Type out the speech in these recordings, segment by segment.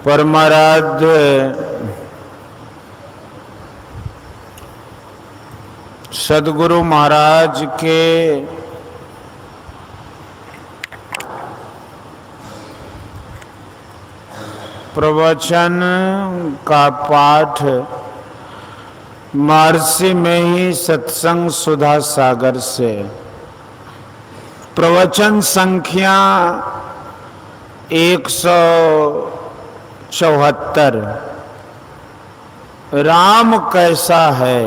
परमाराध्य सद्गुरु महाराज के प्रवचन का पाठ महर्षि में ही सत्संग सुधा सागर से प्रवचन संख्या 174। राम कैसा है।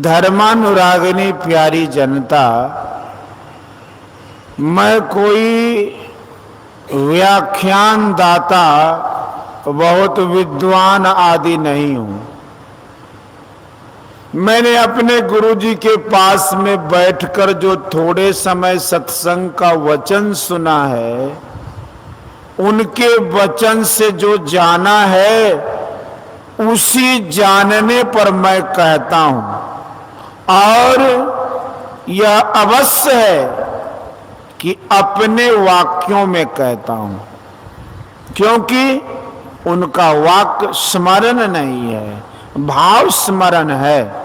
धर्मानुरागिनी प्यारी जनता, मैं कोई व्याख्यान दाता, बहुत विद्वान आदि नहीं हूं। मैंने अपने गुरुजी के पास में बैठकर जो थोड़े समय सत्संग का वचन सुना है, उनके वचन से जो जाना है, उसी जानने पर मैं कहता हूं। और यह अवश्य है कि अपने वाक्यों में कहता हूं, क्योंकि उनका वाक्य स्मरण नहीं है, भाव स्मरण है।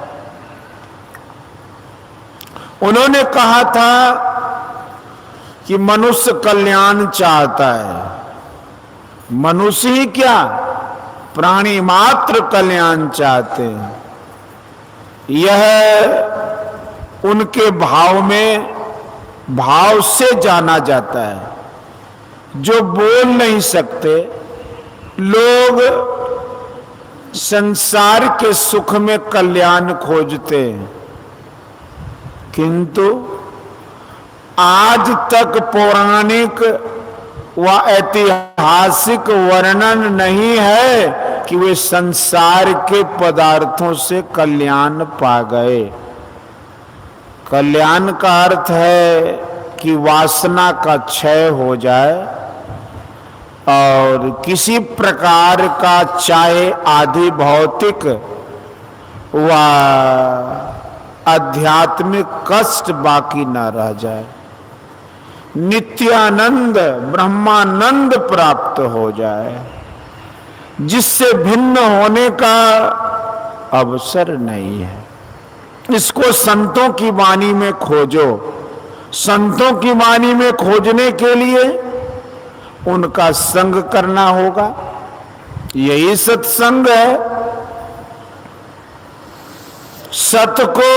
उन्होंने कहा था कि मनुष्य कल्याण चाहता है। मनुष्य ही क्या, प्राणी मात्र कल्याण चाहते हैं। यह उनके भाव में, भाव से जाना जाता है। जो बोल नहीं सकते लोग संसार के सुख में कल्याण खोजते हैं, किंतु आज तक पौराणिक व ऐतिहासिक वर्णन नहीं है कि वे संसार के पदार्थों से कल्याण पा गए। कल्याण का अर्थ है कि वासना का क्षय हो जाए और किसी प्रकार का चाहे आदि भौतिक व आध्यात्मिक कष्ट बाकी न रह जाए, नित्यानंद ब्रह्मानंद प्राप्त हो जाए, जिससे भिन्न होने का अवसर नहीं है। इसको संतों की वाणी में खोजो। संतों की वाणी में खोजने के लिए उनका संग करना होगा। यही सत्संग है। सत को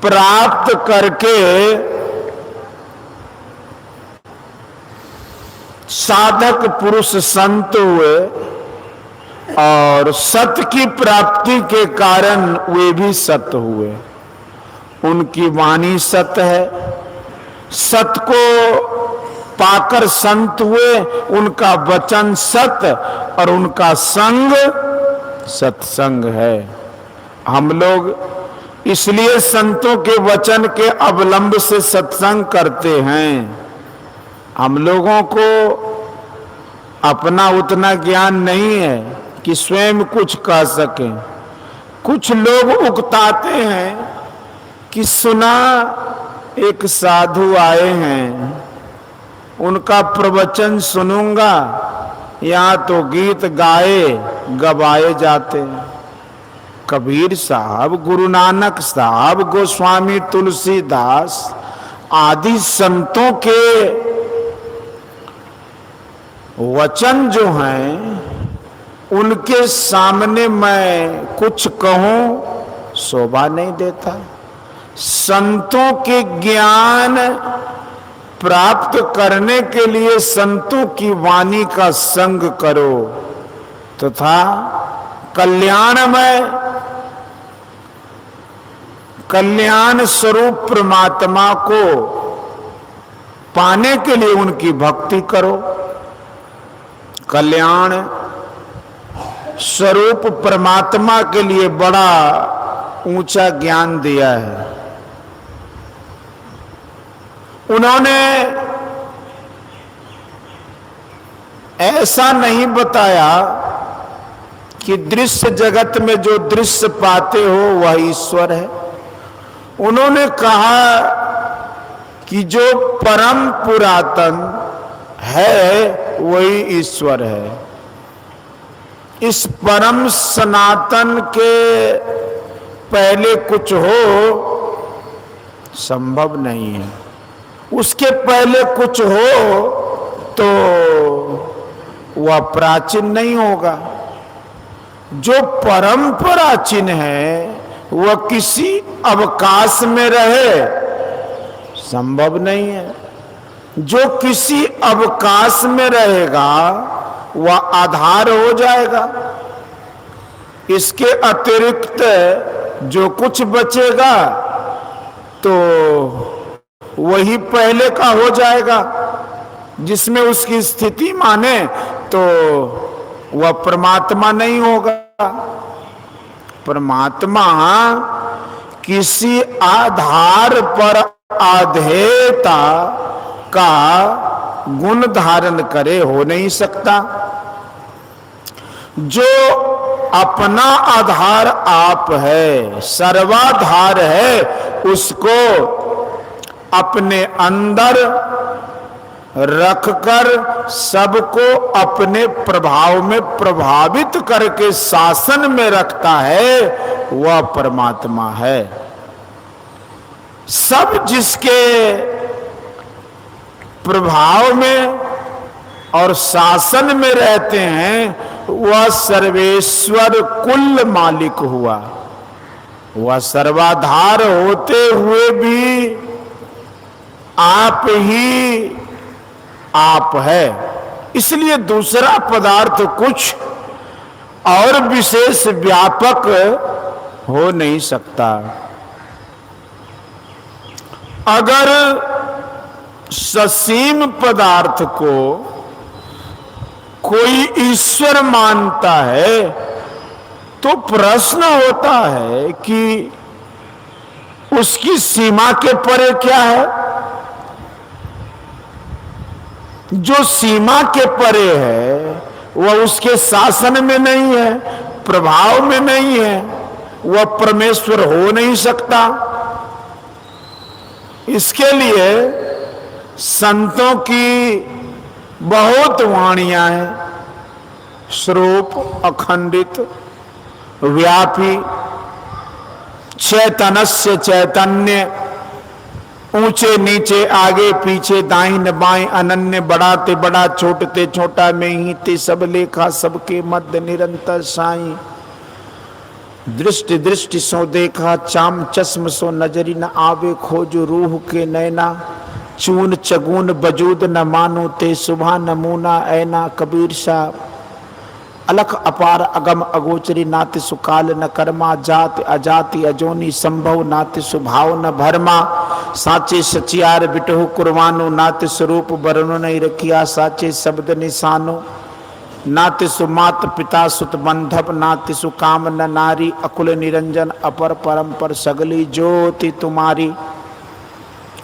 प्राप्त करके साधक पुरुष संत हुए और सत की प्राप्ति के कारण वे भी सत हुए। उनकी वाणी सत है। सत को पाकर संत हुए, उनका वचन सत और उनका संग सत्संग है। हम लोग इसलिए संतों के वचन के अवलंब से सत्संग करते हैं। हम लोगों को अपना उतना ज्ञान नहीं है कि स्वयं कुछ कह सकें। कुछ लोग उकताते हैं कि सुना एक साधु आए हैं, उनका प्रवचन सुनूंगा, यहाँ तो गीत गाए गवाए जाते हैं। कबीर साहब, गुरु नानक साहब, गोस्वामी तुलसीदास आदि संतों के वचन जो हैं, उनके सामने मैं कुछ कहूं शोभा नहीं देता। संतों के ज्ञान प्राप्त करने के लिए संतों की वाणी का संग करो तथा कल्याण स्वरूप परमात्मा को पाने के लिए उनकी भक्ति करो। कल्याण स्वरूप परमात्मा के लिए बड़ा ऊंचा ज्ञान दिया है। उन्होंने ऐसा नहीं बताया कि दृश्य जगत में जो दृश्य पाते हो वह ईश्वर है। उन्होंने कहा कि जो परम पुरातन है वही ईश्वर है। इस परम सनातन के पहले कुछ हो संभव नहीं है। उसके पहले कुछ हो तो वह प्राचीन नहीं होगा। जो परम प्राचीन है वह किसी अवकाश में रहे संभव नहीं है। जो किसी अवकाश में रहेगा वह आधार हो जाएगा। इसके अतिरिक्त जो कुछ बचेगा तो वही पहले का हो जाएगा। जिसमें उसकी स्थिति माने तो वह परमात्मा नहीं होगा। परमात्मा किसी आधार पर आधेयता का गुण धारण करे हो नहीं सकता। जो अपना आधार आप है, सर्वाधार है, उसको अपने अंदर रखकर सबको अपने प्रभाव में प्रभावित करके शासन में रखता है, वह परमात्मा है। सब जिसके प्रभाव में और शासन में रहते हैं वह सर्वेश्वर कुल मालिक हुआ। वह सर्वाधार होते हुए भी आप ही आप है। इसलिए दूसरा पदार्थ कुछ और विशेष व्यापक हो नहीं सकता। अगर ससीम पदार्थ को कोई ईश्वर मानता है तो प्रश्न होता है कि उसकी सीमा के परे क्या है। जो सीमा के परे है वह उसके शासन में नहीं है, प्रभाव में नहीं है, वह परमेश्वर हो नहीं सकता। इसके लिए संतों की बहुत वाणियां हैं। स्वरूप अखंडित व्यापी, चैतन्य चैतन्य, ऊंचे नीचे आगे पीछे दाहिने बाएं अनन्य, बढ़ाते बड़ा छोटते छोटा में ही ते सब लेखा सबके मध्य निरंतर साई। दृष्टि दृष्टि सो देखा चाम चश्म सो नजरी न आवे खोज रूह के नैना। चून चगून बजूद न मानो ते सुबह नमूना ऐना। कबीर सा अलख अपार अगम अगोचरी नाति सुकाल न कर्मा। जाति अजाति अजोनी संभव नाति सुभाव न भरमा। साचे सचियार बिटहु कुर्बानो नाति स्वरूप बरनो नहीं रखिया। साचे शब्द निशानो नाति सुमात पिता सुत बंधप। नाति सुकाम न नारी अकुल निरंजन अपर परम पर सगली ज्योति तुम्हारी।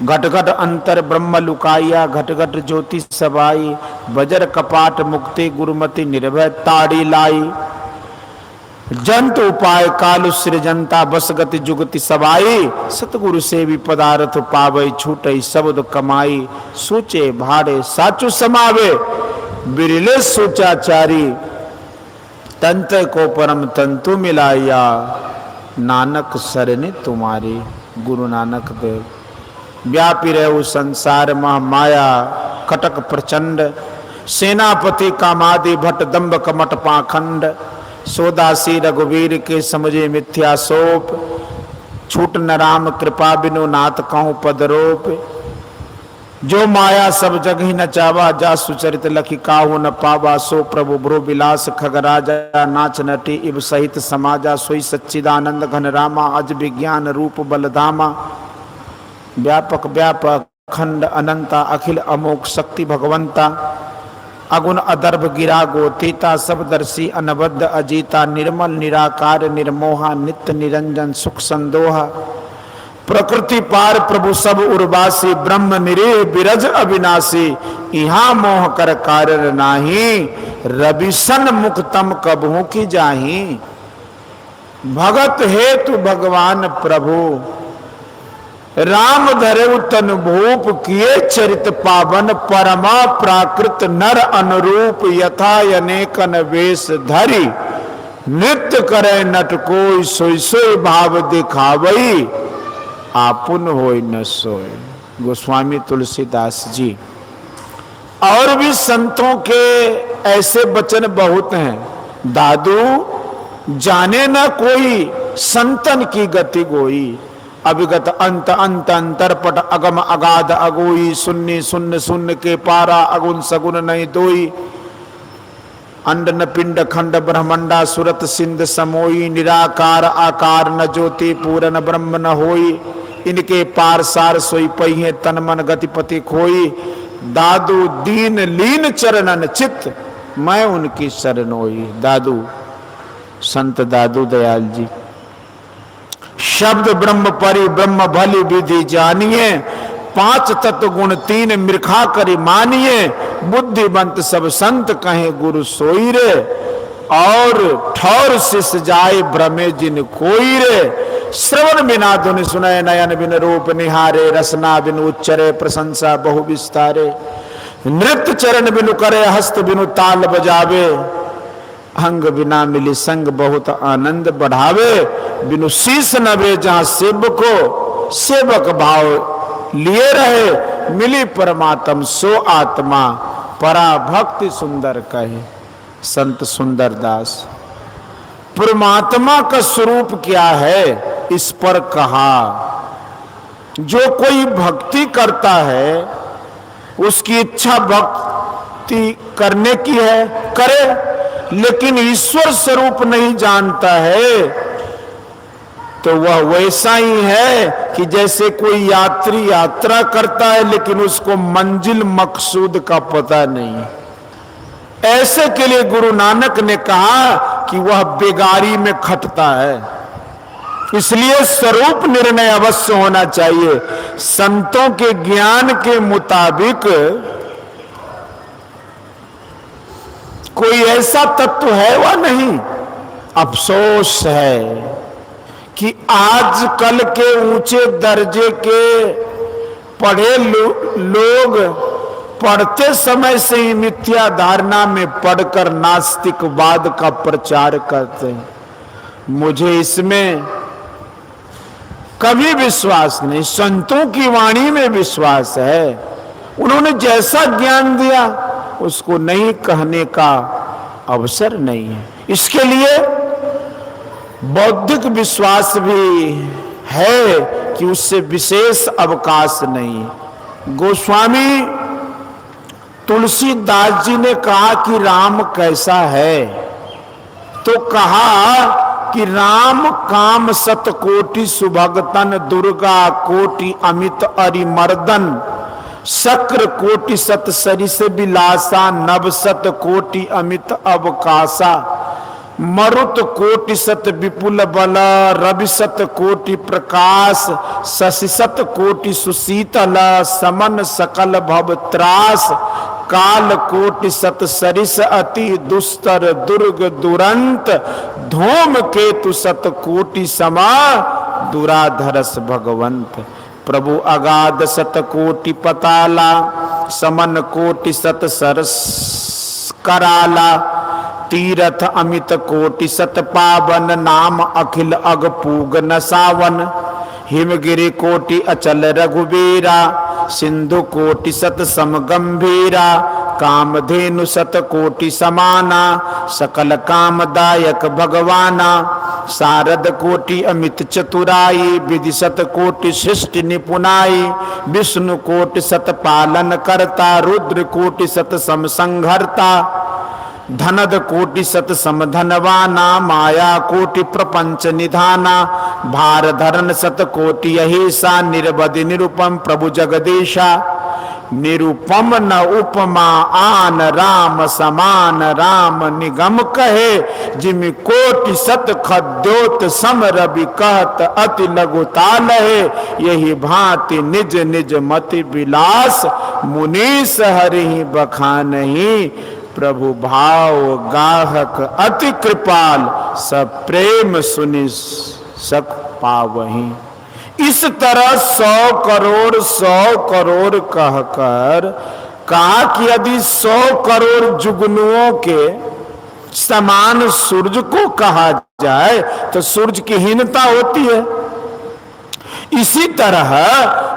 घट घट अंतर ब्रह्म लुकाइया घट घट ज्योति सबाई। बजर कपाट मुक्ति गुरुमति निर्भय ताड़ी लाई। जंत उपाय कालु सृजनता बस गति जुगति सबाई। सतगुरु से भी पदार्थ पावई छूटई शब्द कमाई। सोचे भाड़े साचु समावे बिरले सोचाचारी। तंत को परम तंतु मिलाइया नानक सरने तुम्हारी। गुरु नानक देव। व्यापी रहो संसार मह माया कटक प्रचंड। सेनापति कामादि भट्ट दंभ कमट पाखंड। सोदासी रघुवीर के समझे मिथ्या सोप। छूट न राम कृपा बिनु नाथ कहूं पदरोप। जो माया सब जग ही न चावा जा सुचरित लखी काहू न पावा। सो प्रभु भ्रो विलास खगराजा नाच नटी इव सहित समाजा। सोई सच्चिदानंद घन रामा अज विज्ञान रूप बलधामा। व्यापक व्यापक खंड अनंता अखिल अमोक शक्ति भगवंता। अगुण अदर्भ गिरा गोतीता सबदर्शी अनबद्ध अजीता। निर्मल निराकार निर्मोहा नित्य निरंजन सुख संदोहा। प्रकृति पार प्रभु सब उर्वासी ब्रह्म निरेह बिरज अविनाशी। यहाँ मोह कर कार्य नाही रविसन मुक्तम कबहू की जाही। भगत हेतु भगवान प्रभु राम धरे तन भूप किए चरित पावन परमा प्राकृत नर अनुरूप यथा अनेकन वेश धरी नृत्य करे नट कोई सोई सोई भाव दिखावई आपुन होय न सोय। गोस्वामी तुलसीदास जी। और भी संतों के ऐसे वचन बहुत हैं। दादू जाने न कोई संतन की गति गोई अभिगत अंत अंत अंतरपट अगम अगाध अगोई सुन्नी सुन्न सुन्न के पारा अगुन सगुन नहीं दोई अंड न पिंड खंड ब्रह्मंडा सुरत सिंध समोई निराकार आकार न ज्योति पूरन ब्रह्म न होई इनके पार सार सोई पहिए तन मन गतिपति खोई दादू दीन लीन चरणन चित मैं उनकी शरण होई। दादू संत दादू दयाल जी। शब्द ब्रह्म परि ब्रह्म भली विधि जानिए पांच तत्व गुण तीन मिर्खा करी मानिए बुद्धिमंत सब संत कहे गुरु सोई रे और ठौर शिष जाए भ्रमे जिन कोई रे श्रवण बिना धुन सुनय नयन बिन रूप निहारे रसना बिन उच्चरे प्रशंसा बहु विस्तारे नृत्य चरण बिनु करे हस्त बिनु ताल बजावे अंग बिना मिली संग बहुत आनंद बढ़ावे बिनु शीस नवे जहां सेवको सेवक भाव लिए रहे मिली परमात्म सो आत्मा परा भक्ति सुंदर कहे। संत सुंदर दास। परमात्मा का स्वरूप क्या है इस पर कहा जो कोई भक्ति करता है उसकी इच्छा भक्ति करने की है करे लेकिन ईश्वर स्वरूप नहीं जानता है तो वह वैसा ही है कि जैसे कोई यात्री यात्रा करता है लेकिन उसको मंजिल मकसूद का पता नहीं। ऐसे के लिए गुरु नानक ने कहा कि वह बेगारी में खटता है। इसलिए स्वरूप निर्णय अवश्य होना चाहिए। संतों के ज्ञान के मुताबिक कोई ऐसा तत्व है वह नहीं। अफसोस है कि आजकल के ऊंचे दर्जे के पढ़े लोग पढ़ते समय से ही मिथ्या धारणा में पढ़कर नास्तिकवाद का प्रचार करते हैं। मुझे इसमें कभी विश्वास नहीं। संतों की वाणी में विश्वास है। उन्होंने जैसा ज्ञान दिया उसको नहीं कहने का अवसर नहीं है। इसके लिए बौद्धिक विश्वास भी है कि उससे विशेष अवकाश नहीं। गोस्वामी तुलसीदास जी ने कहा कि राम कैसा है तो कहा कि राम काम सत कोटि सुभगतन दुर्गा कोटि अमित अरिमर्दन शक्र कोटि सत सरिस बिलासा नभ सत कोटि अमित अवकाशा मरुत कोटि सत विपुल बल रवि सत कोटि प्रकाश शशि सत कोटि सुशीतल समन सकल भव त्रास काल कोटि सत सरिस अति दुस्तर दुर्ग दुरंत धूम केतु सत कोटि समा दुराधरस भगवंत प्रभु अगाध सत कोटि पताला समन कोटि सत सरस कराला तीरथ अमित कोटि सत पावन नाम अखिल अग पूग न सावन हिमगिरि कोटि अचल रघुबीरा सिंधु कोटि सत सम गंभीरा कामधेनु सत कोटि समाना सकल कामदायक भगवाना शारद कोटि अमित चतुराई विधि सत कोटि सृष्टि निपुनाई विष्णु कोटि सत पालन करता रुद्र कोटि सत सम संघरता धनद कोटि सत सम धनवाना माया कोटि प्रपंच निधाना भार धरन सत कोटि अहिसा निर्बधि निरुपम प्रभु जगदीशा निरुपम न उपमा आन राम समान राम निगम कहे जिमि कोटि सत खद्योत सम रवि कहत अति लघुताल है यही भांति निज निज मति विलास मुनीस हरि बखानहि प्रभु भाव गाहक अति कृपाल सब प्रेम सुनि सक पावहि। इस तरह 100 करोड़ कहकर कहा कि यदि 100 करोड़ जुगनुओं के समान सूरज को कहा जाए तो सूरज की हीनता होती है। इसी तरह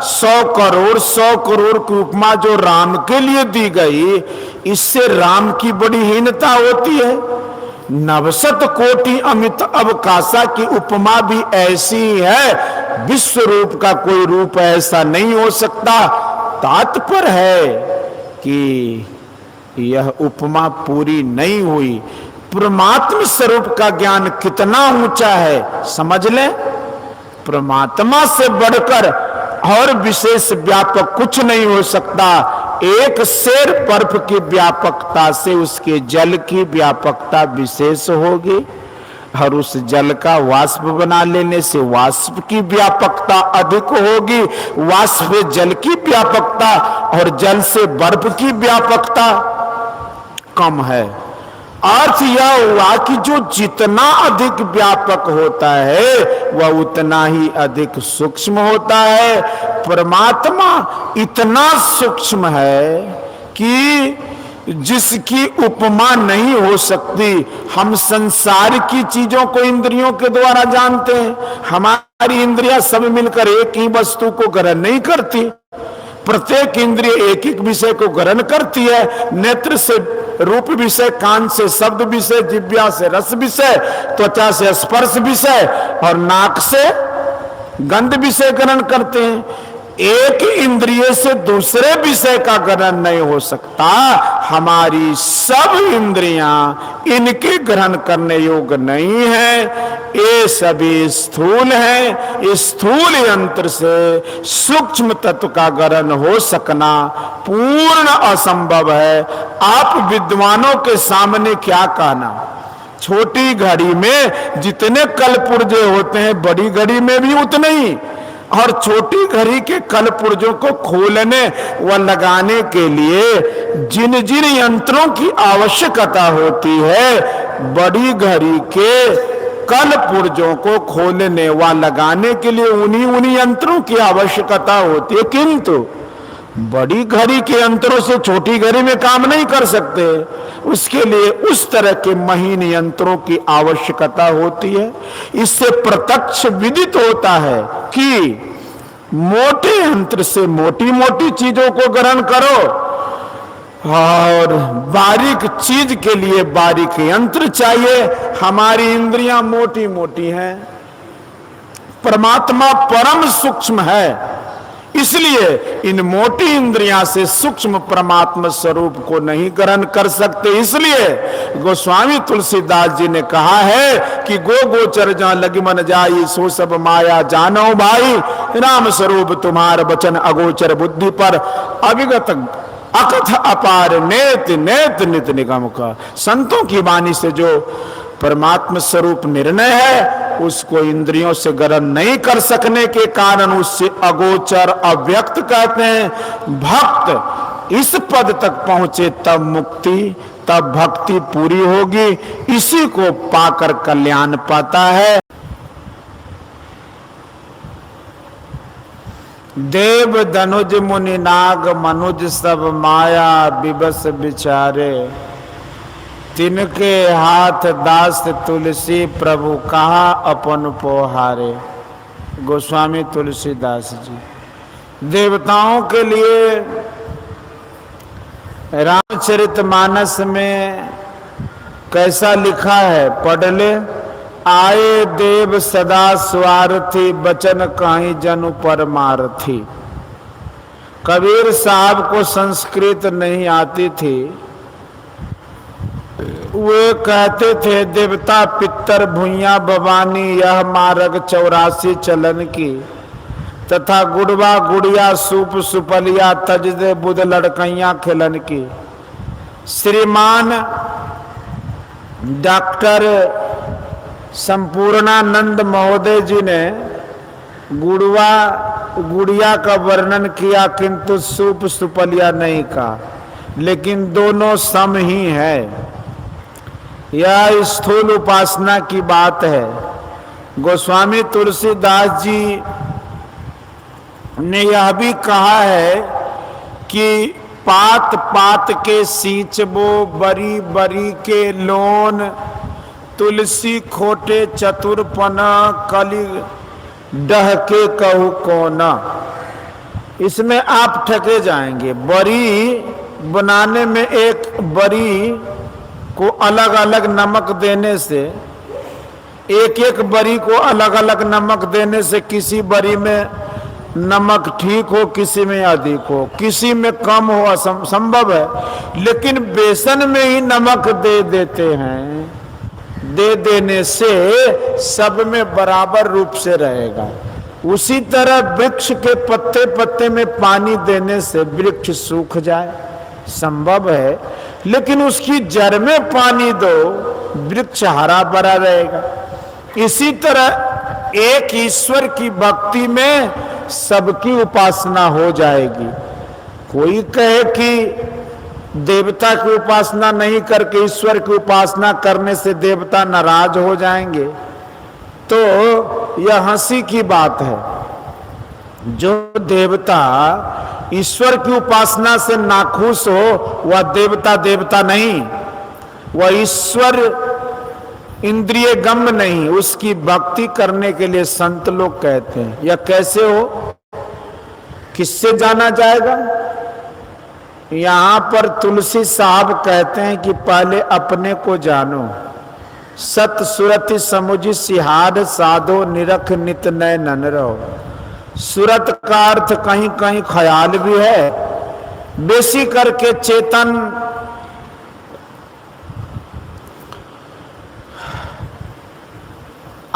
100 करोड़ की उपमा जो राम के लिए दी गई, इससे राम की बड़ी हीनता होती है। 99 कोटि अमित अवकाशा की उपमा भी ऐसी है, विश्व रूप का कोई रूप ऐसा नहीं हो सकता। तात्पर्य है कि यह उपमा पूरी नहीं हुई। परमात्म स्वरूप का ज्ञान कितना ऊंचा है समझ लें। परमात्मा से बढ़कर और विशेष व्यापक कुछ नहीं हो सकता। एक शेर बर्फ की व्यापकता से उसके जल की व्यापकता विशेष होगी, और उस जल का वाष्प बना लेने से वाष्प की व्यापकता अधिक होगी। वाष्प से जल की व्यापकता और जल से बर्फ की व्यापकता कम है। अर्थ यह हुआ कि जो जितना अधिक व्यापक होता है वह उतना ही अधिक सूक्ष्म होता है। परमात्मा इतना सूक्ष्म है कि जिसकी उपमा नहीं हो सकती। हम संसार की चीजों को इंद्रियों के द्वारा जानते हैं। हमारी इंद्रियां सब मिलकर एक ही वस्तु को ग्रहण नहीं करती। प्रत्येक इंद्रिय एक एक विषय को ग्रहण करती है। नेत्र से रूप विषय, कान से शब्द विषय, जिह्वा से रस विषय, त्वचा से स्पर्श विषय और नाक से गंध विषय ग्रहण करते हैं। एक इंद्रिय से दूसरे विषय का ग्रहण नहीं हो सकता। हमारी सब इंद्रियां इनके ग्रहण करने योग्य नहीं है। ये सभी स्थूल हैं। इस स्थूल यंत्र से सूक्ष्म तत्व का ग्रहण हो सकना पूर्ण असंभव है। आप विद्वानों के सामने क्या कहना। छोटी घड़ी में जितने कलपुर्जे होते हैं, बड़ी घड़ी में भी उतने ही। और छोटी घड़ी के कलपुर्जों को खोलने व लगाने के लिए जिन जिन यंत्रों की आवश्यकता होती है, बड़ी घड़ी के कलपुर्जों को खोलने व लगाने के लिए उन्हीं यंत्रों की आवश्यकता होती है। किंतु बड़ी घड़ी के यंत्रों से छोटी घड़ी में काम नहीं कर सकते। उसके लिए उस तरह के महीन यंत्रों की आवश्यकता होती है। इससे प्रत्यक्ष विदित होता है कि मोटे यंत्र से मोटी मोटी चीजों को ग्रहण करो और बारीक चीज के लिए बारीक यंत्र चाहिए। हमारी इंद्रियां मोटी मोटी हैं, परमात्मा परम सूक्ष्म है। इसलिए इन मोटी इंद्रियां से सूक्ष्म परमात्मा स्वरूप को नहीं ग्रहण कर सकते। इसलिए गोस्वामी तुलसीदास जी ने कहा है कि गो गोचर जहां लगी मन जाई, सो सब माया जानो भाई। राम स्वरूप तुम्हार वचन अगोचर बुद्धि पर, अविगत अकथ अपार नेत नेत नित निगम का। संतों की वाणी से जो परमात्मा स्वरूप निर्णय है उसको इंद्रियों से ग्रहण नहीं कर सकने के कारण उससे अगोचर अव्यक्त कहते हैं। भक्त इस पद तक पहुंचे तब मुक्ति, तब भक्ति पूरी होगी। इसी को पाकर कल्याण पाता है। देव धनुज मुनि नाग मनुज सब माया विवश विचारे, तिनके हाथ दास तुलसी प्रभु कहा अपन पोहारे। गोस्वामी तुलसीदास जी। देवताओं के लिए रामचरितमानस में कैसा लिखा है, पढ़ ले। आए देव सदा स्वार्थी, बचन कहीं जनु परमार्थी। कबीर साहब को संस्कृत नहीं आती थी। वे कहते थे देवता पितर भुइया भवानी, यह मार्ग 84 चलन की। तथा गुड़वा गुड़िया सूप सुपलिया, तज दे बुध लड़कैया खिलन की। श्रीमान डॉक्टर संपूर्णानंद महोदय जी ने गुड़वा गुड़िया का वर्णन किया, किंतु सूप सुपलिया नहीं कहा। लेकिन दोनों सम ही है। यह स्थूल उपासना की बात है। गोस्वामी तुलसीदास जी ने यह भी कहा है कि पात पात के सींचबो, बरी बरी के लोन, तुलसी खोटे चतुरपना, कली डह के कहू कोना। इसमें आप ठगे जाएंगे। बरी बनाने में एक बरी को अलग अलग नमक देने से, एक एक बरी को अलग अलग नमक देने से किसी बरी में नमक ठीक हो, किसी में अधिक हो, किसी में कम हो, असंभव है। लेकिन बेसन में ही नमक दे देते हैं, दे देने से सब में बराबर रूप से रहेगा। उसी तरह वृक्ष के पत्ते पत्ते में पानी देने से वृक्ष सूख जाए, संभव है। लेकिन उसकी जड़ में पानी दो, वृक्ष हरा भरा रहेगा। इसी तरह एक ईश्वर की भक्ति में सबकी उपासना हो जाएगी। कोई कहे कि देवता की उपासना नहीं करके ईश्वर की उपासना करने से देवता नाराज हो जाएंगे, तो यह हंसी की बात है। जो देवता ईश्वर की उपासना से नाखुश हो वह देवता देवता नहीं, वह ईश्वर इंद्रिय गम्य नहीं। उसकी भक्ति करने के लिए संत लोग कहते हैं। यह कैसे हो, किससे जाना जाएगा? यहां पर तुलसी साहब कहते हैं कि पहले अपने को जानो। सत सुरति समुझि सिहार साधो, निरख नित नय नन रहो। सुरत का अर्थ कहीं कहीं ख्याल भी है, बेसी करके चेतन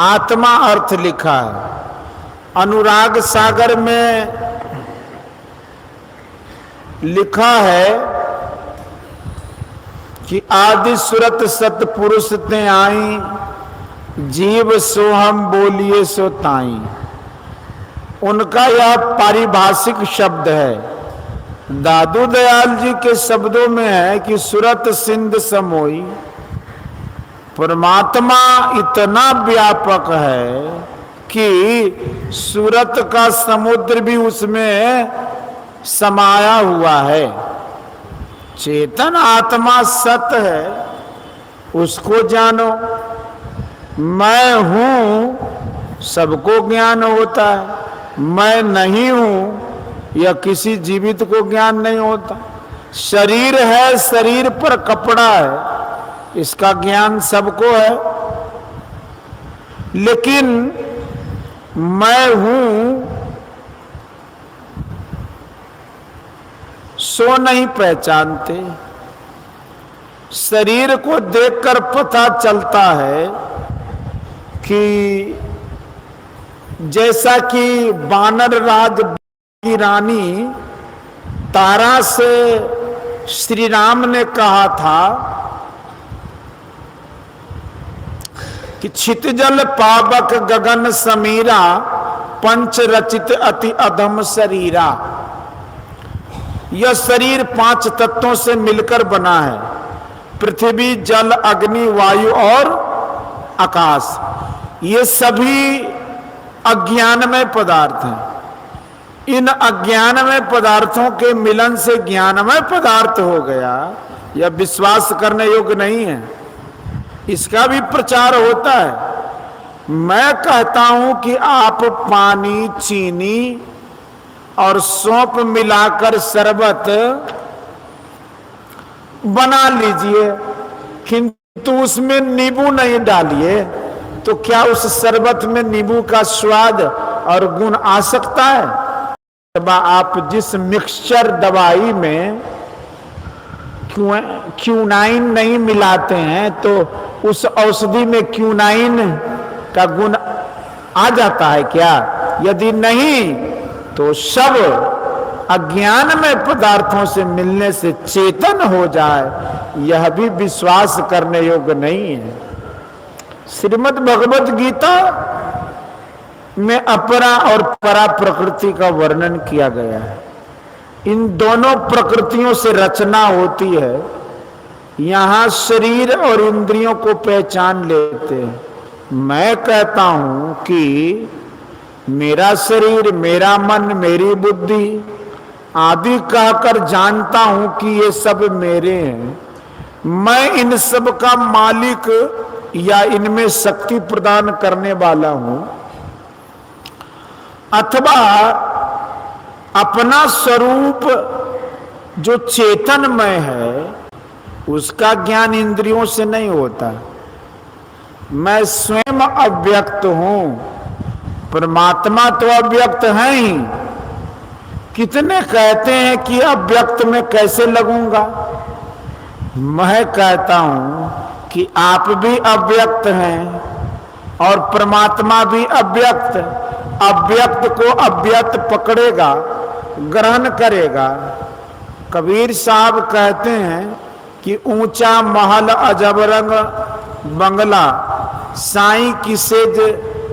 आत्मा अर्थ लिखा है। अनुराग सागर में लिखा है कि आदि सुरत सतपुरुष ते आई, जीव सोहम बोलिए सो ताई। उनका यह पारिभाषिक शब्द है। दादू दयाल जी के शब्दों में है कि सुरत सिंध समोई, परमात्मा इतना व्यापक है कि सूरत का समुद्र भी उसमें समाया हुआ है। चेतन आत्मा सत्य है, उसको जानो। मैं हूं सबको ज्ञान होता है, मैं नहीं हूं या किसी जीवित को ज्ञान नहीं होता। शरीर है, शरीर पर कपड़ा है, इसका ज्ञान सबको है। लेकिन मैं हूं सो नहीं पहचानते। शरीर को देखकर पता चलता है कि जैसा कि वानर राज की रानी तारा से श्री राम ने कहा था कि छितजल पावक गगन समीरा, पंच रचित अति अधम शरीरा। यह शरीर 5 तत्वों से मिलकर बना है, पृथ्वी जल अग्नि वायु और आकाश। ये सभी अज्ञानमय पदार्थ हैं। इन अज्ञानमय पदार्थों के मिलन से ज्ञानमय पदार्थ हो गया, यह विश्वास करने योग्य नहीं है। इसका भी प्रचार होता है। मैं कहता हूं कि आप पानी, चीनी और सौंफ मिलाकर शरबत बना लीजिए, किंतु उसमें नींबू नहीं डालिए, तो क्या उस शरबत में नींबू का स्वाद और गुण आ सकता है? आप जिस मिक्सचर दवाई में क्यूनाइन नहीं मिलाते हैं, तो उस औषधि में क्यूनाइन का गुण आ जाता है क्या? यदि नहीं, तो सब अज्ञान में पदार्थों से मिलने से चेतन हो जाए, यह भी विश्वास करने योग्य नहीं है। श्रीमद् भगवत गीता में अपरा और परा प्रकृति का वर्णन किया गया है। इन दोनों प्रकृतियों से रचना होती है। यहां शरीर और इंद्रियों को पहचान लेते हैं। मैं कहता हूं कि मेरा शरीर, मेरा मन, मेरी बुद्धि आदि कहकर जानता हूं कि ये सब मेरे हैं, मैं इन सब का मालिक या इनमें शक्ति प्रदान करने वाला हूं, अथवा अपना स्वरूप जो चेतनमय है उसका ज्ञान इंद्रियों से नहीं होता। मैं स्वयं अव्यक्त हूं, परमात्मा तो अव्यक्त है ही। कितने कहते हैं कि अव्यक्त में कैसे लगूंगा। मैं कहता हूं कि आप भी अव्यक्त हैं और परमात्मा भी अव्यक्त। अव्यक्त को अव्यक्त पकड़ेगा, ग्रहण करेगा। कबीर साहब कहते हैं कि ऊंचा महल अजब रंग बंगला, साईं की सेज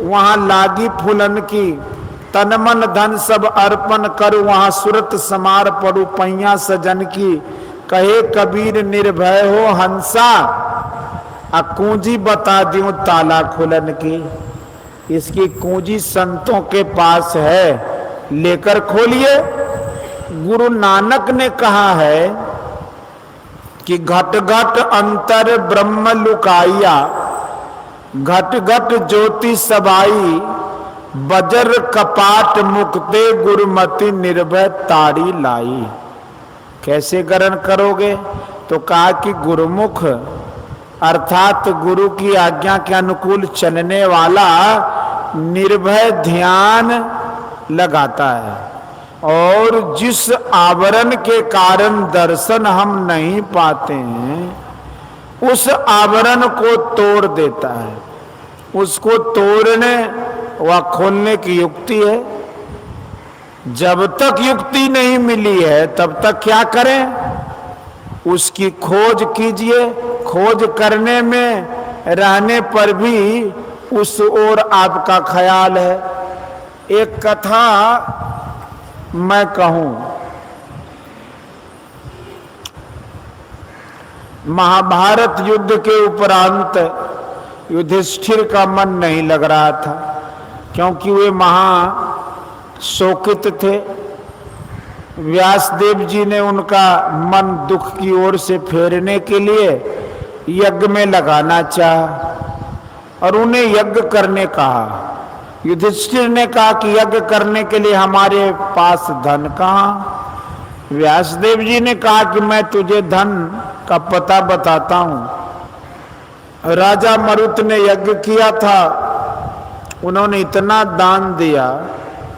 वहां लागी फूलन की, तन मन धन सब अर्पण कर वहां सुरत समार पड़ू पैया सजन की। कहे कबीर निर्भय हो हंसा, आ कुंजी बता दियो ताला खुलन की। इसकी कुंजी संतों के पास है, लेकर खोलिए। गुरु नानक ने कहा है कि घट घट अंतर ब्रह्म लुकाइया, घट घट ज्योति सबाई, बजर कपाट मुक्ते गुरुमति निर्भय तारी लाई। कैसे ग्रहण करोगे? तो कहा कि गुरुमुख अर्थात गुरु की आज्ञा के अनुकूल चलने वाला निर्भय ध्यान लगाता है, और जिस आवरण के कारण दर्शन हम नहीं पाते हैं उस आवरण को तोड़ देता है। उसको तोड़ने व खोलने की युक्ति है। जब तक युक्ति नहीं मिली है तब तक क्या करें? उसकी खोज कीजिए। खोज करने में रहने पर भी उस ओर आपका ख्याल है। एक कथा मैं कहूं, महाभारत युद्ध के उपरांत युधिष्ठिर का मन नहीं लग रहा था, क्योंकि वे महा शोकित थे। व्यासदेव जी ने उनका मन दुख की ओर से फेरने के लिए यज्ञ में लगाना चाहा और उन्हें यज्ञ करने कहा। युधिष्ठिर ने कहा कि यज्ञ करने के लिए हमारे पास धन कहाँ? व्यासदेव जी ने कहा कि मैं तुझे धन का पता बताता हूं। राजा मरुत ने यज्ञ किया था, उन्होंने इतना दान दिया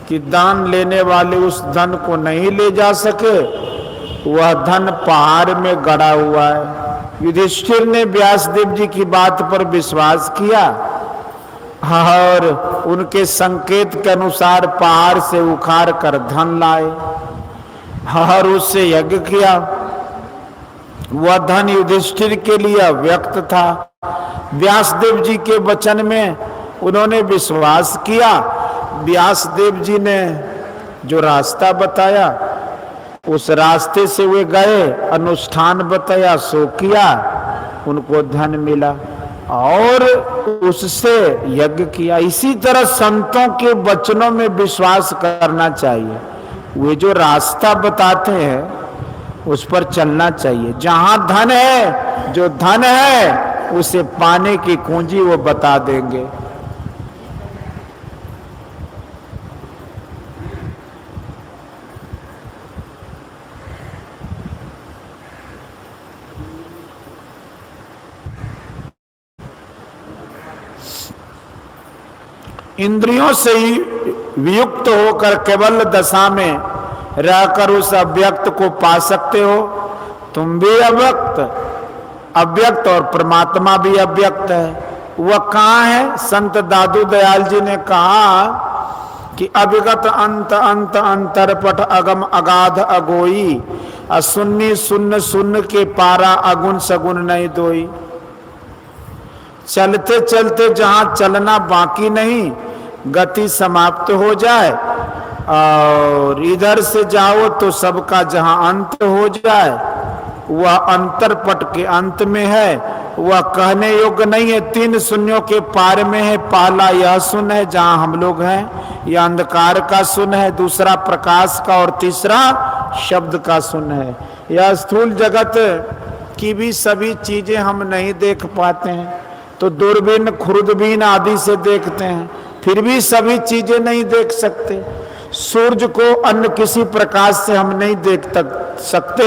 कि दान लेने वाले उस धन को नहीं ले जा सके। वह धन पहाड़ में गड़ा हुआ है। युधिष्ठिर ने व्यासदेव जी की बात पर विश्वास किया और उनके संकेत के अनुसार पहाड़ से उखाड़ कर धन लाए और उससे यज्ञ किया। वह धन युधिष्ठिर के लिए अव्यक्त था। व्यासदेव जी के वचन में उन्होंने विश्वास किया। व्यासदेव जी ने जो रास्ता बताया उस रास्ते से वे गए, अनुष्ठान बताया सो किया, उनको धन मिला और उससे यज्ञ किया। इसी तरह संतों के वचनों में विश्वास करना चाहिए। वे जो रास्ता बताते हैं उस पर चलना चाहिए। जहां धन है, जो धन है उसे पाने की कुंजी वो बता देंगे। इंद्रियों से ही वियुक्त होकर केवल दशा में रहकर उस अव्यक्त को पा सकते हो। तुम भी अव्यक्त और परमात्मा भी अव्यक्त है। वह कहाँ है? संत दादू दयाल जी ने कहा कि अविगत अंत अंत अंतरपट अगम अगाध अगोई, असुन्नी सुन्न सुन्न के पारा अगुन सगुन नहीं दोई। चलते चलते जहां चलना बाकी नहीं, गति समाप्त हो जाए और इधर से जाओ तो सबका जहां अंत हो जाए, वह अंतरपट के अंत में है। वह कहने योग्य नहीं है। 3 शून्यों के पार में है। पहला यह शून्य है जहां हम लोग हैं, यह अंधकार का शून्य है। दूसरा प्रकाश का, और तीसरा शब्द का शून्य है। यह स्थूल जगत की भी सभी चीजें हम नहीं देख पाते हैं, तो दूरबीन खुर्दबीन आदि से देखते हैं, फिर भी सभी चीजें नहीं देख सकते। सूर्य को अन्य किसी प्रकाश से हम नहीं देख सकते,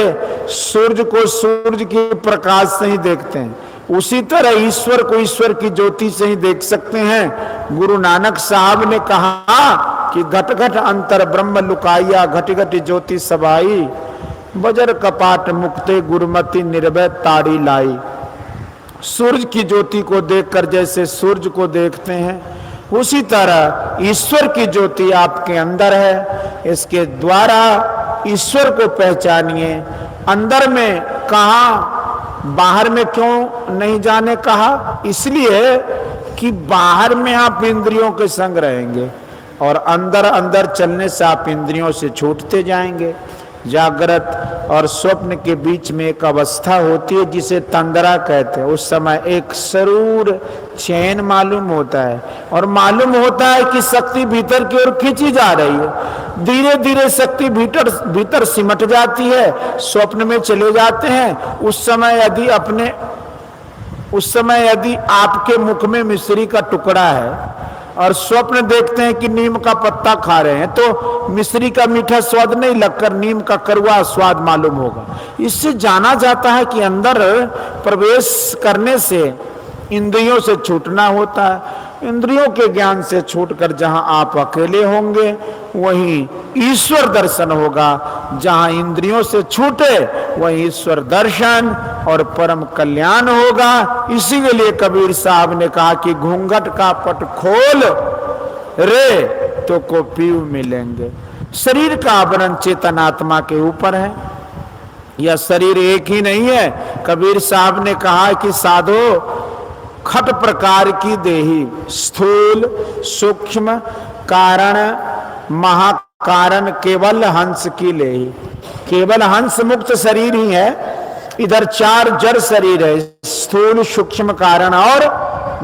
सूर्य को सूर्य के प्रकाश से ही देखते हैं। उसी तरह ईश्वर को ईश्वर की ज्योति से ही देख सकते हैं। गुरु नानक साहब ने कहा कि घट घट अंतर ब्रह्म लुकाइया, घट घट ज्योति सभाई, बजर कपाट मुक्ते गुरुमति निर्भय ताड़ी लाई। सूर्य की ज्योति को देखकर जैसे सूर्य को देखते हैं, उसी तरह ईश्वर की ज्योति आपके अंदर है। इसके द्वारा ईश्वर को पहचानिए। अंदर में कहा, बाहर में क्यों नहीं जाने कहा? इसलिए कि बाहर में आप इंद्रियों के संग रहेंगे और अंदर अंदर चलने से आप इंद्रियों से छूटते जाएंगे। जागृत और स्वप्न के बीच में एक अवस्था होती है जिसे तंद्रा कहते हैं। उस समय एक सरूर चैन मालूम होता है और मालूम होता है कि शक्ति भीतर की ओर खींची जा रही है। धीरे धीरे शक्ति भीतर सिमट जाती है, स्वप्न में चले जाते हैं। उस समय यदि आपके मुख में मिश्री का टुकड़ा है और स्वप्न देखते हैं कि नीम का पत्ता खा रहे हैं, तो मिश्री का मीठा स्वाद नहीं लगकर नीम का कड़वा स्वाद मालूम होगा। इससे जाना जाता है कि अंदर प्रवेश करने से इंद्रियों से छूटना होता है। इंद्रियों के ज्ञान से छूटकर जहां आप अकेले होंगे वहीं ईश्वर दर्शन होगा। जहां इंद्रियों से छूटे वहीं ईश्वर दर्शन और परम कल्याण होगा। इसी के लिए कबीर साहब ने कहा कि घूंघट का पट खोल रे तो को पीव मिलेंगे। शरीर का आवरण चेतन आत्मा के ऊपर है। यह शरीर एक ही नहीं है। कबीर साहब ने कहा कि साधो खट प्रकार की देही, स्थूल सूक्ष्म कारण महाकारण केवल हंस की लेही। केवल हंस मुक्त शरीर ही है। इधर 4 जड़ शरीर है, स्थूल सूक्ष्म कारण और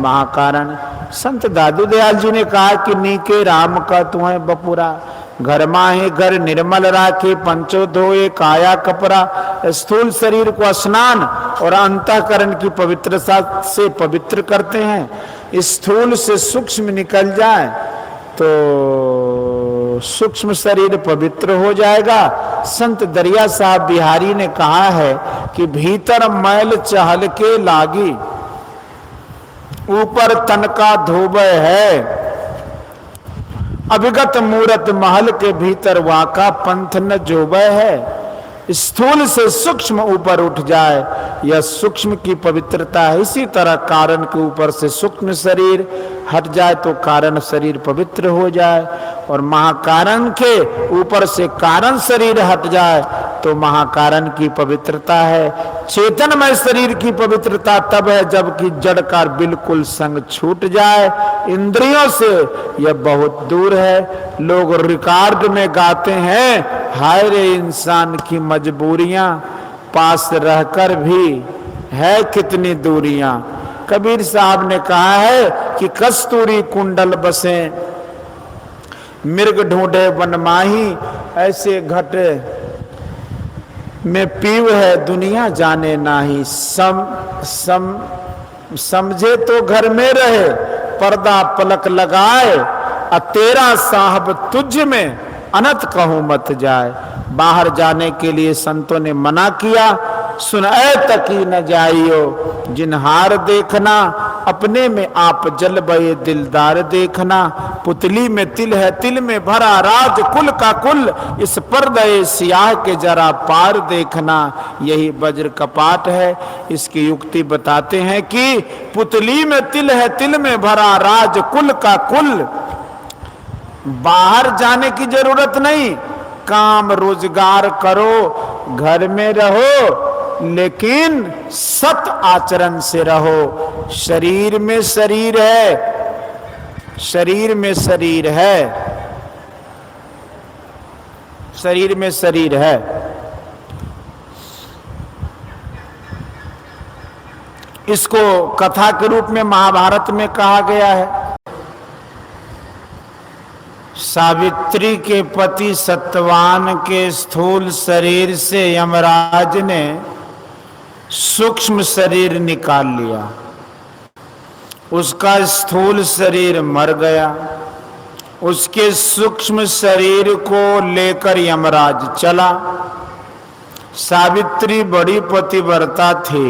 महाकारण। संत दादू दयाल जी ने कहा कि नीके राम का तुम्हें बपुरा, घर माहे घर निर्मल राखे, पंचो धोए काया कपरा। स्थूल शरीर को स्नान और अंतःकरण की पवित्रता से पवित्र करते हैं। स्थूल से सूक्ष्म निकल जाए तो सूक्ष्म शरीर पवित्र हो जाएगा। संत दरिया साहब बिहारी ने कहा है कि भीतर मैल चहल के लागी, ऊपर तन का धोबे है। अभिगत मूरत महल के भीतर वाका पंथ न जोबे है। स्थूल से सूक्ष्म ऊपर उठ जाए, यह सूक्ष्म की पवित्रता है। इसी तरह कारण के ऊपर से सूक्ष्म शरीर हट जाए तो कारण शरीर पवित्र हो जाए, और महाकारण के ऊपर से कारण शरीर हट जाए तो महाकारण की पवित्रता है। चेतनमय शरीर की पवित्रता तब है जबकि जड़ का बिल्कुल संग छूट जाए। इंद्रियों से यह बहुत दूर है। लोग रिकॉर्ड में गाते हैं, हाय रे इंसान की मजबूरियां, पास रहकर भी है कितनी दूरियां। कबीर साहब ने कहा है कि कस्तूरी कुंडल बसे, मृग ढूंढे वनमाही, ऐसे घट में पीव है दुनिया जाने नाही। समझे तो घर में रहे, पर्दा पलक लगाए, तेरा साहब तुझ में अनत कहूं मत जाए। बाहर जाने के लिए संतों ने मना किया। सुनाए तकी न जाइयो जिन्हार देखना, अपने में आप जल बये दिलदार देखना। पुतली में तिल है तिल में भरा, राज कुल का कुल इस पर्दे सियाह के जरा पार देखना। यही वज्र कपाट है। इसकी युक्ति बताते हैं कि पुतली में तिल है तिल में भरा, राज कुल का कुल। बाहर जाने की जरूरत नहीं, काम रोजगार करो, घर में रहो, लेकिन सत आचरण से रहो। शरीर में शरीर है, शरीर में शरीर है, शरीर में शरीर है। इसको कथा के रूप में महाभारत में कहा गया है। सावित्री के पति सत्यवान के स्थूल शरीर से यमराज ने सूक्ष्म शरीर निकाल लिया। उसका स्थूल शरीर मर गया। उसके सूक्ष्म शरीर को लेकर यमराज चला। सावित्री बड़ी पतिव्रता थी।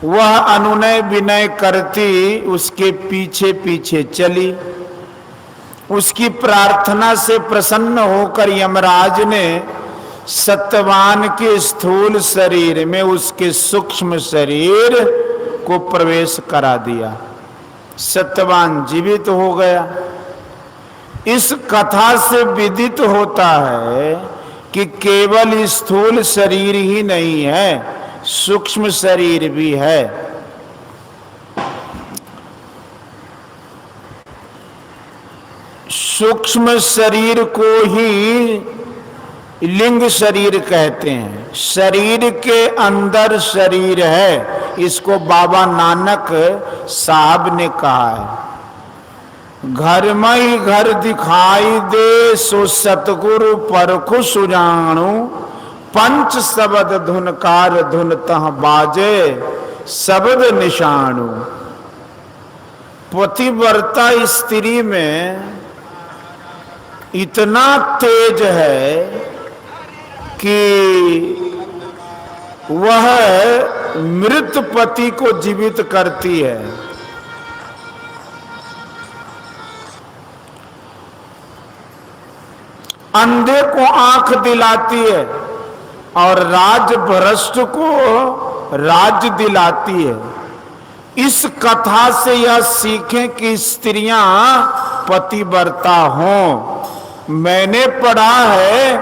वह अनुनय विनय करती उसके पीछे पीछे चली। उसकी प्रार्थना से प्रसन्न होकर यमराज ने सत्यवान के स्थूल शरीर में उसके सूक्ष्म शरीर को प्रवेश करा दिया। सत्यवान जीवित हो गया। इस कथा से विदित होता है कि केवल स्थूल शरीर ही नहीं है, सूक्ष्म शरीर भी है। सूक्ष्म शरीर को ही लिंग शरीर कहते हैं। शरीर के अंदर शरीर है, इसको बाबा नानक साहब ने कहा है। घर में ही घर दिखाई दे सो सतगुरु परखु सुजाणु, पंच शब्द धुनकार धुन तह बाजे शब्द निशाणु। पतिव्रता स्त्री में इतना तेज है कि वह मृत पति को जीवित करती है। अंधे को आंख दिलाती है और राजभ्रष्ट को राज्य दिलाती है। इस कथा से यह सीखें कि स्त्रियां पतिव्रता हों। मैंने पढ़ा है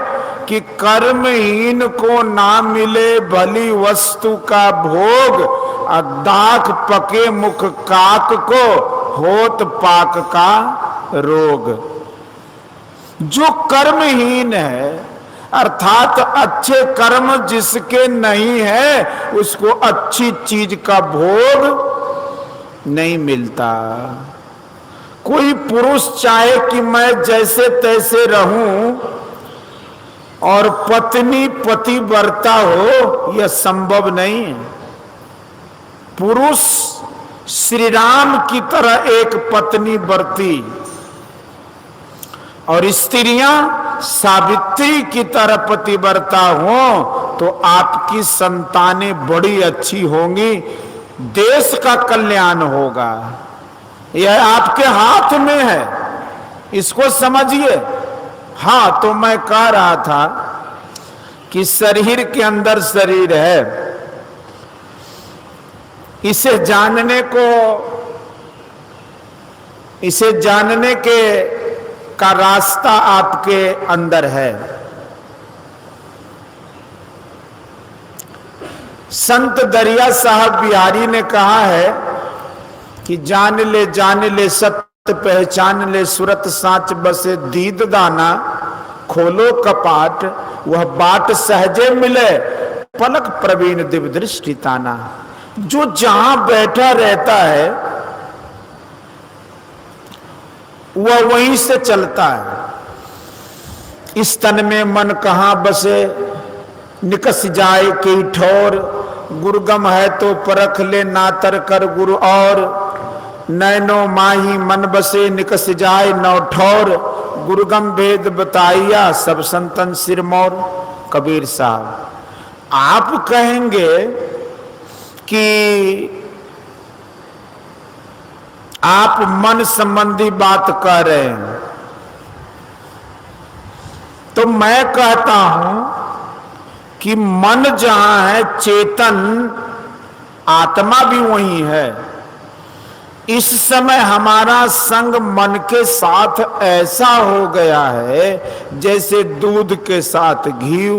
कि कर्महीन को ना मिले भली वस्तु का भोग, दाख पके मुख काक को होत पाक का रोग। जो कर्महीन है अर्थात अच्छे कर्म जिसके नहीं है, उसको अच्छी चीज का भोग नहीं मिलता। कोई पुरुष चाहे कि मैं जैसे तैसे रहूं और पत्नी पतिव्रता हो, यह संभव नहीं है। पुरुष श्री राम की तरह एक पत्नी बरती और स्त्रियां सावित्री की तरह पतिव्रता हो तो आपकी संतानें बड़ी अच्छी होंगी, देश का कल्याण होगा। यह आपके हाथ में है, इसको समझिए। हाँ, तो मैं कह रहा था कि शरीर के अंदर शरीर है, इसे जानने के का रास्ता आपके अंदर है। संत दरिया साहब बिहारी ने कहा है कि जान ले सत्य पहचान ले, सुरत साच बसे दीद दाना, खोलो कपाट वह बाट सहजे मिले, पलक प्रवीण दिव्य दृष्टि ताना। जो जहां बैठा रहता है वह वहीं से चलता है। इस तन में मन कहां बसे, निकस जाए कई ठोर, गुरुगम है तो परख ले नातर कर गुरु और, नैनो माही मन बसे निकस जाए नौ ठोर, गुरुगम भेद बताइया सब संतन सिरमौर। कबीर साहब, आप कहेंगे कि आप मन संबंधी बात कर रहे हैं, तो मैं कहता हूं कि मन जहां है, चेतन आत्मा भी वही है। इस समय हमारा संग मन के साथ ऐसा हो गया है जैसे दूध के साथ घी।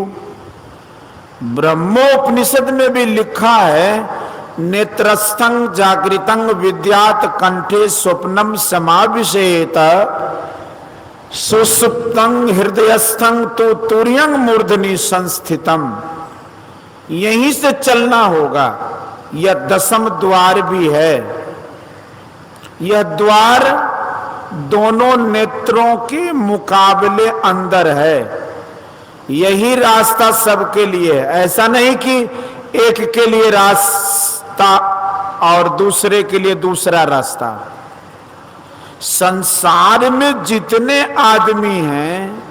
ब्रह्मोपनिषद में भी लिखा है, नेत्रस्थं जागृतं विद्यात कंठे स्वप्नम समाविशेत, सुसुप्तं हृदयस्थं तो तुर्यं मूर्धनि संस्थितम। यहीं से चलना होगा। यह दसम द्वार भी है। यह द्वार दोनों नेत्रों के मुकाबले अंदर है। यही रास्ता सबके लिए है। ऐसा नहीं कि एक के लिए रास्ता और दूसरे के लिए दूसरा रास्ता। संसार में जितने आदमी हैं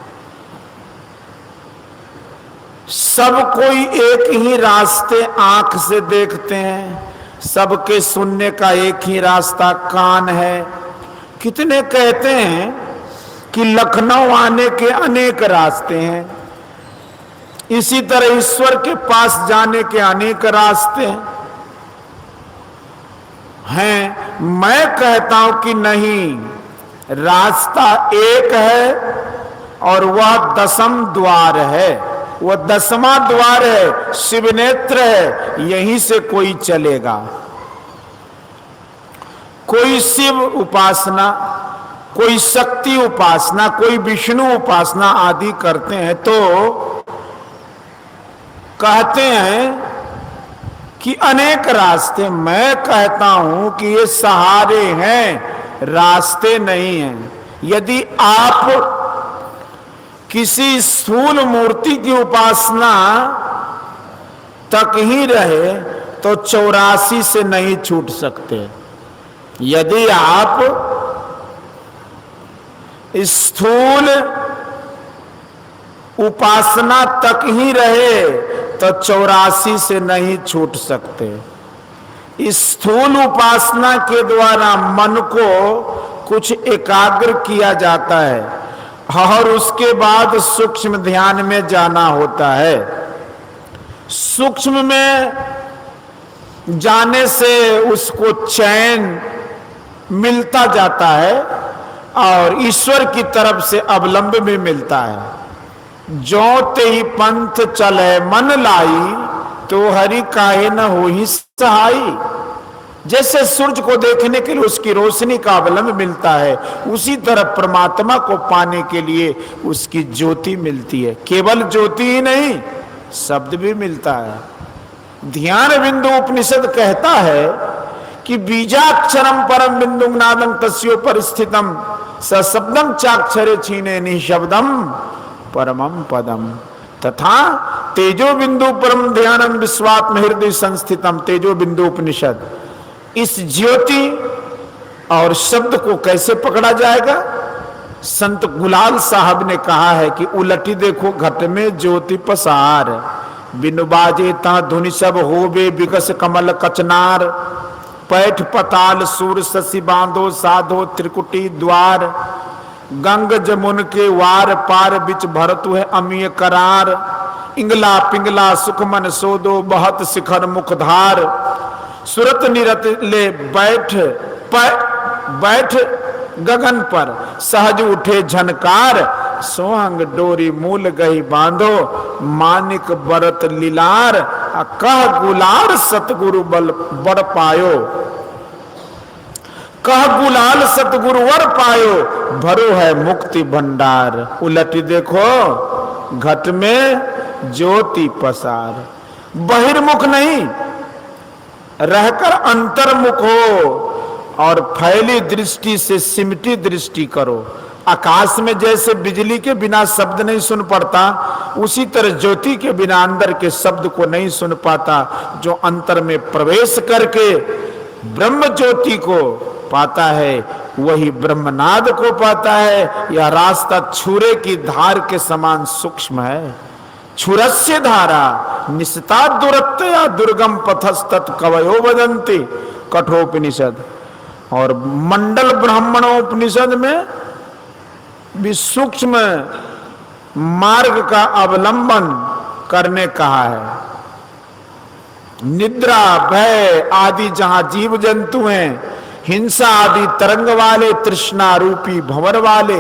सब कोई एक ही रास्ते आंख से देखते हैं। सबके सुनने का एक ही रास्ता कान है। कितने कहते हैं कि लखनऊ आने के अनेक रास्ते हैं, इसी तरह ईश्वर के पास जाने के अनेक रास्ते हैं। मैं कहता हूं कि नहीं, रास्ता एक है और वह दसम द्वार है, वह दसवां द्वार है, शिव नेत्र है। यहीं से कोई चलेगा। कोई शिव उपासना, कोई शक्ति उपासना, कोई विष्णु उपासना आदि करते हैं तो कहते हैं कि अनेक रास्ते। मैं कहता हूं कि ये सहारे हैं, रास्ते नहीं हैं। यदि आप किसी स्थूल मूर्ति की उपासना तक ही रहे तो 84 से नहीं छूट सकते। यदि आप स्थूल उपासना तक ही रहे तो 84 से नहीं छूट सकते। स्थूल उपासना के द्वारा मन को कुछ एकाग्र किया जाता है और उसके बाद सूक्ष्म ध्यान में जाना होता है। सूक्ष्म में जाने से उसको चैन मिलता जाता है और ईश्वर की तरफ से अवलंब भी मिलता है। जो ते ही पंथ चले मन लाई, तो हरि काहे न हो ही सहाई। जैसे सूर्य को देखने के लिए उसकी रोशनी का अवलंब मिलता है, उसी तरह परमात्मा को पाने के लिए उसकी ज्योति मिलती है। केवल ज्योति ही नहीं, शब्द भी मिलता है। ध्यान बिंदु उपनिषद कहता है कि बीजाक्षरम परम बिंदु नादं तस्यो परिस्थितम स शब्दम चाक्षरे छीने निशब्दम परमम पदम तथा तेजो बिंदु परम ध्यानम विश्वात्म हृदय संस्थितम। तेजो बिंदु उपनिषद। इस ज्योति और शब्द को कैसे पकड़ा जाएगा? संत गुलाल साहब ने कहा है कि उलटी देखो घट में ज्योति पसार, बिनु बाजे ता धुनि सब होबे विकस कमल कचनार। पैठ पताल सूर शशि बांधो साधो त्रिकुटी द्वार। गंग जमुन के वार पार बिच भरतु है अमीय करार। इंगला पिंगला सुखमन सोदो बहत शिखर मुखधार। सुरत निरत ले बैठ गगन पर सहज उठे झनकार। सोहंग डोरी मूल गही बांधो मानिक बरत लीलार। कह गुलाल सतगुरु बल बड़ पायो, कह गुलाल सतगुरु वर पायो। भरो है मुक्ति भंडार। उलटी देखो घट में ज्योति पसार। बहिर्मुख नहीं, रहकर अंतर्मुख हो और फैली दृष्टि से सिमटी दृष्टि करो। आकाश में जैसे बिजली के बिना शब्द नहीं सुन पड़ता, उसी तरह ज्योति के बिना अंदर के शब्द को नहीं सुन पाता। जो अंतर में प्रवेश करके ब्रह्म ज्योति को पाता है वही ब्रह्मनाद को पाता है। यह रास्ता छुरे की धार के समान सूक्ष्म है। छुरस्य धारा निस्ता दुरत्तया दुर्गम पथस्तत् कवयो वदन्ति। कठोपनिषद और मंडल ब्राह्मणोपनिषद में भी सूक्ष्म मार्ग का अवलंबन करने कहा है। निद्रा भय आदि जहां जीव जंतु हैं, हिंसा आदि तरंग वाले, तृष्णा रूपी भंवर वाले,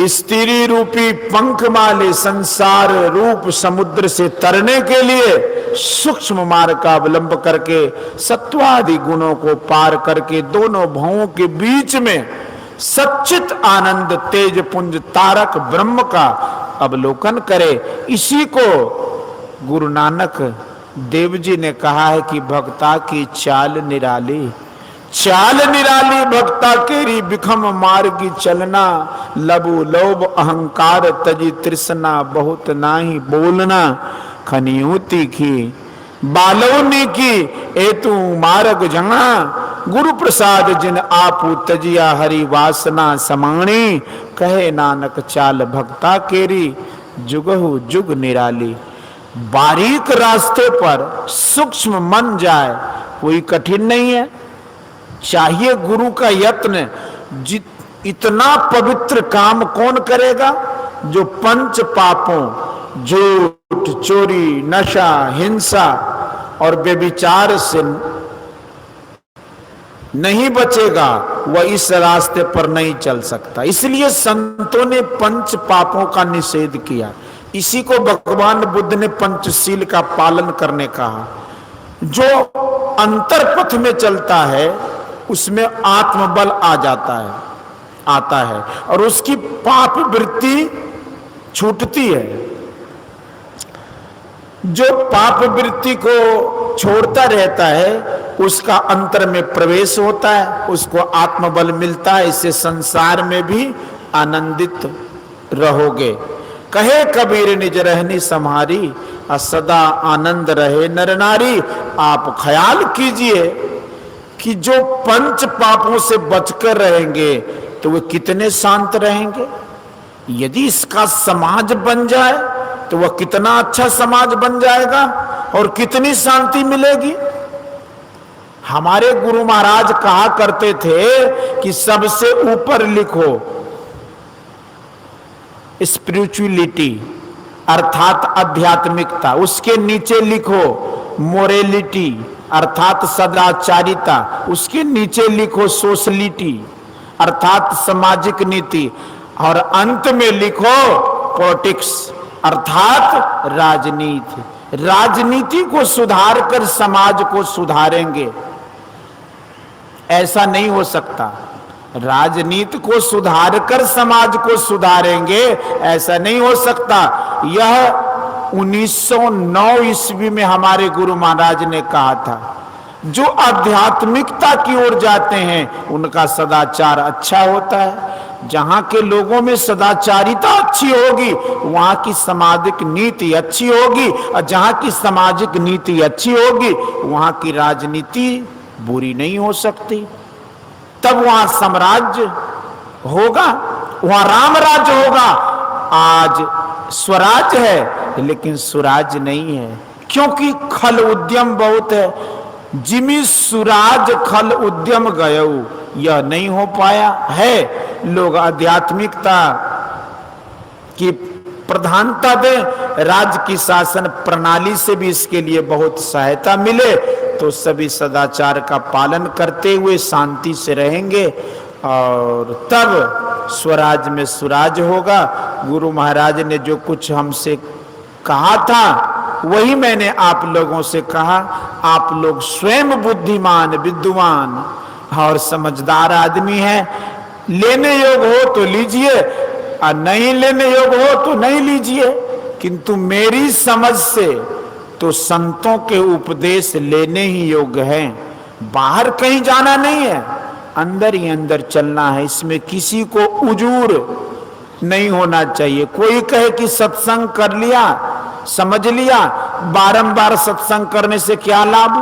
स्त्री रूपी पंख वाले संसार रूप समुद्र से तरने के लिए सूक्ष्म मार्ग का अवलंब करके सत्वादि गुणों को पार करके दोनों भावों के बीच में सच्चित आनंद तेज पुंज तारक ब्रह्म का अवलोकन करे। इसी को गुरु नानक देव जी ने कहा है कि भक्ता की चाल निराली, चाल निराली भक्ता केरी, बिखम मार्गी चलना, लबु लोभ अहंकार तजी तृष्णा, बहुत नाही बोलना, खनियूती की बालौनी की एतु मार्ग जंगा, गुरु प्रसाद जिन आपू तजिया हरि वासना समाणी, कहे नानक चाल भक्ता केरी, जुगहु जुग निराली। बारीक रास्ते पर सूक्ष्म मन जाए कोई कठिन नहीं है, चाहिए गुरु का यत्न। इतना पवित्र काम कौन करेगा? जो पंच पापों, झूठ, चोरी, नशा, हिंसा और व्यभिचार से नहीं बचेगा, वह इस रास्ते पर नहीं चल सकता। इसलिए संतों ने पंच पापों का निषेध किया। इसी को भगवान बुद्ध ने पंचशील का पालन करने कहा। जो अंतर पथ में चलता है उसमें आत्मबल आ जाता है, आता है, और उसकी पाप वृत्ति छूटती है। जो पाप वृत्ति को छोड़ता रहता है उसका अंतर में प्रवेश होता है, उसको आत्मबल मिलता है। इससे संसार में भी आनंदित रहोगे। कहे कबीर निज रहनी सम्हारी, सदा आनंद रहे नर नारी। आप ख्याल कीजिए कि जो पंच पापों से बचकर रहेंगे तो वे कितने शांत रहेंगे। यदि इसका समाज बन जाए तो वह कितना अच्छा समाज बन जाएगा और कितनी शांति मिलेगी। हमारे गुरु महाराज कहा करते थे कि सबसे ऊपर लिखो स्पिरिचुअलिटी अर्थात आध्यात्मिकता, उसके नीचे लिखो मोरेलिटी अर्थात सदाचारिता, उसके नीचे लिखो सोशलिटी अर्थात सामाजिक नीति, और अंत में लिखो पॉलिटिक्स अर्थात राजनीति। राजनीति को सुधार कर समाज को सुधारेंगे, ऐसा नहीं हो सकता। राजनीति को सुधार कर समाज को सुधारेंगे, ऐसा नहीं हो सकता। यह 1909 ईस्वी में हमारे गुरु महाराज ने कहा था। जो आध्यात्मिकता की ओर जाते हैं उनका सदाचार अच्छा होता है। जहां के लोगों में सदाचारिता अच्छी होगी वहां की सामाजिक नीति अच्छी होगी, और जहां की सामाजिक नीति अच्छी होगी वहां की राजनीति बुरी नहीं हो सकती। तब वहां साम्राज्य होगा, वहां राम राज्य होगा। आज स्वराज है लेकिन सुराज नहीं है, क्योंकि खल उद्यम बहुत है। जिमी सुराज खल उद्यम गयऊ, यह नहीं हो पाया है। लोग आध्यात्मिकता की प्रधानता दें, राज्य की शासन प्रणाली से भी इसके लिए बहुत सहायता मिले तो सभी सदाचार का पालन करते हुए शांति से रहेंगे और तब स्वराज में सुराज होगा। गुरु महाराज ने जो कुछ हमसे कहा था वही मैंने आप लोगों से कहा। आप लोग स्वयं बुद्धिमान, विद्वान और समझदार आदमी हैं। लेने योग हो तो लीजिए और नहीं लेने योग हो तो नहीं लीजिए, किंतु मेरी समझ से तो संतों के उपदेश लेने ही योग्य हैं। बाहर कहीं जाना नहीं है, अंदर ही अंदर चलना है। इसमें किसी को उजूर नहीं होना चाहिए। कोई कहे कि सत्संग कर लिया, समझ लिया, बारंबार सत्संग करने से क्या लाभ?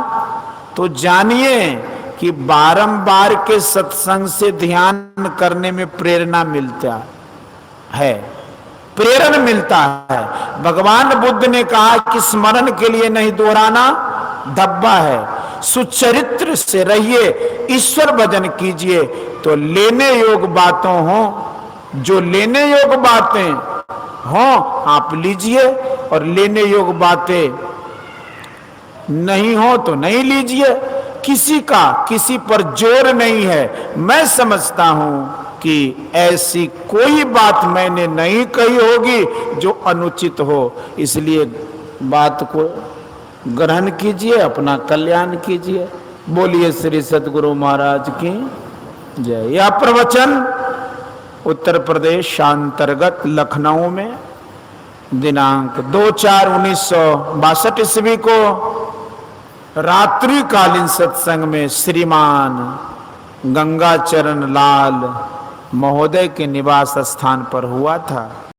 तो जानिए कि बारंबार के सत्संग से ध्यान करने में प्रेरणा मिलता है, प्रेरण मिलता है। भगवान बुद्ध ने कहा कि स्मरण के लिए नहीं दोहराना धब्बा है। सुचरित्र से रहिए, ईश्वर भजन कीजिए तो लेने योग बातों हो, जो लेने योग बातें हो आप लीजिए और लेने योग बातें नहीं हो तो नहीं लीजिए। किसी का किसी पर जोर नहीं है। मैं समझता हूं कि ऐसी कोई बात मैंने नहीं कही होगी जो अनुचित हो, इसलिए बात को ग्रहण कीजिए, अपना कल्याण कीजिए। बोलिए श्री सद्गुरु महाराज की जय। यह प्रवचन उत्तर प्रदेश अंतर्गत लखनऊ में दिनांक 2/4/1962 ईस्वी को रात्रिकालीन सत्संग में श्रीमान गंगाचरण लाल महोदय के निवास स्थान पर हुआ था।